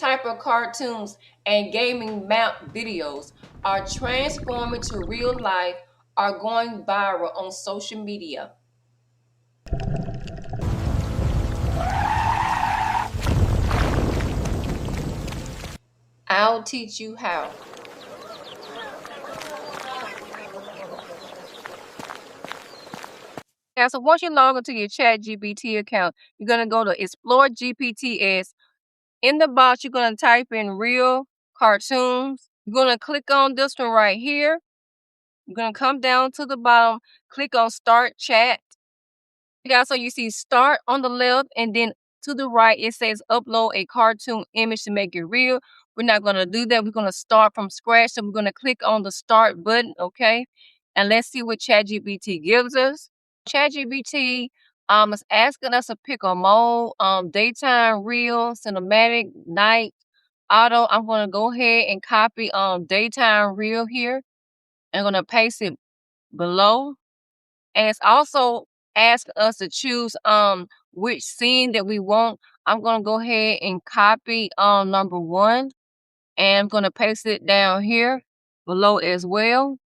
type of cartoons and gaming map videos are transforming to real life are going viral on social media. I'll teach you how. Yeah, so once you log into your ChatGPT account, you're going to go to Explore GPTs. In the box, you're going to type in real cartoons. You're going to click on this one right here. You're going to come down to the bottom, click on Start Chat. Guys, so you see Start on the left, and then to the right, it says upload a cartoon image to make it real. We're not going to do that. We're going to start from scratch. So we're going to click on the Start button, okay? And let's see what ChatGPT gives us. ChatGPT is asking us to pick a mode, daytime, real, cinematic, night, auto. I'm going to go ahead and copy daytime real here. I'm going to paste it below. And it's also asking us to choose which scene that we want. I'm going to go ahead and copy number 1. And I'm going to paste it down here below as well.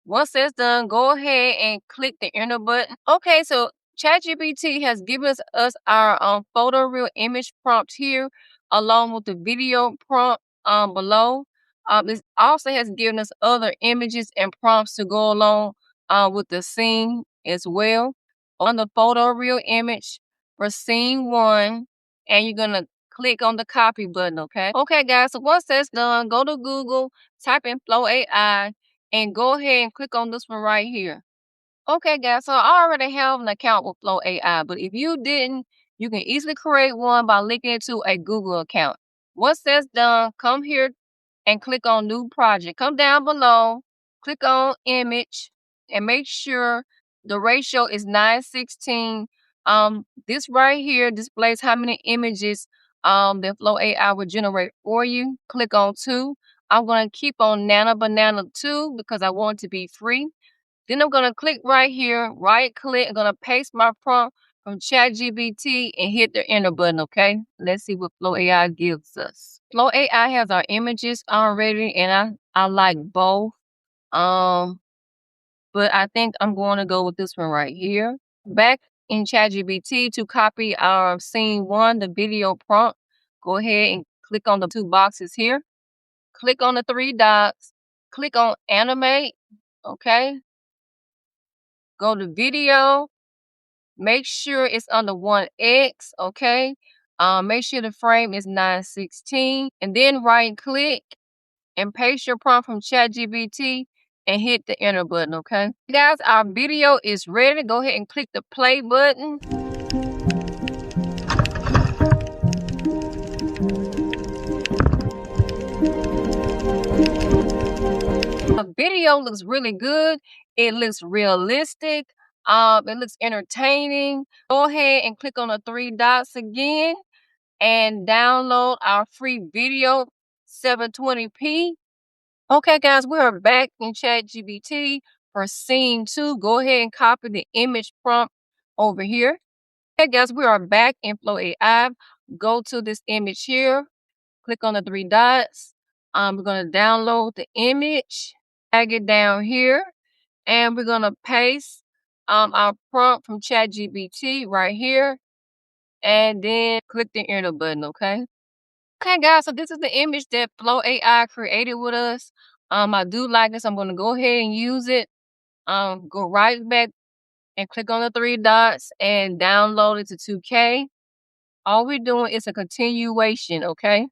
Once that's done, go ahead and click the enter button. Okay, so ChatGPT has given us our photo real image prompt here, along with the video prompt below. It also has given us other images and prompts to go along with the scene as well. On the photo real image for scene 1, and you're gonna click on the copy button. Okay, guys. So once that's done, go to Google, type in Flow AI, and go ahead and click on this one right here. Okay, guys, so I already have an account with Flow AI, but if you didn't, you can easily create one by linking it to a Google account. Once that's done, come here and click on New Project. Come down below, click on Image, and make sure the ratio is 9:16. This right here displays how many images that Flow AI will generate for you. Click on 2. I'm going to keep on Nana Banana 2 because I want it to be free. Then I'm going to click right here, right click. I'm going to paste my prompt from ChatGPT and hit the enter button, okay? Let's see what Flow AI gives us. Flow AI has our images already, and I like both. But I think I'm going to go with this one right here. Back in ChatGPT to copy our scene 1, the video prompt, go ahead and click on the 2 boxes here. Click on the 3 dots. Click on animate, okay? Go to video. Make sure it's under 1x, okay? Make sure the frame is 9:16, and then right click and paste your prompt from ChatGPT and hit the enter button, okay? Guys, our video is ready. Go ahead and click the play button. The video looks really good. It looks realistic. It looks entertaining. Go ahead and click on the 3 dots again and download our free video 720p. Okay, guys, we are back in ChatGPT for scene 2. Go ahead and copy the image prompt over here. Okay, guys, we are back in Flow AI. Go to this image here. Click on the 3 dots. We're going to download the image. Drag it down here. And we're going to paste our prompt from ChatGPT right here. And then click the enter button, okay? Okay, guys, so this is the image that Flow AI created with us. I do like this. I'm going to go ahead and use it. Go right back and click on the 3 dots and download it to 2K. All we're doing is a continuation, okay?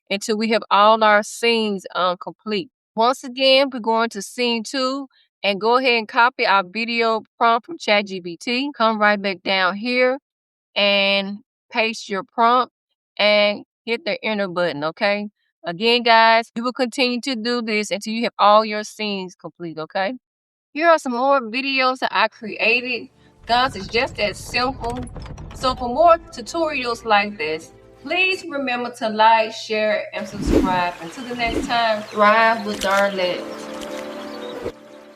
Until we have all our scenes complete. Once again, we're going to scene 2 and go ahead and copy our video prompt from ChatGPT. Come right back down here and paste your prompt and hit the enter button, okay? Again, guys, you will continue to do this until you have all your scenes complete, okay? Here are some more videos that I created. Guys, it's just that simple. So for more tutorials like this, please remember to like, share, and subscribe. Until the next time, thrive with Darlett.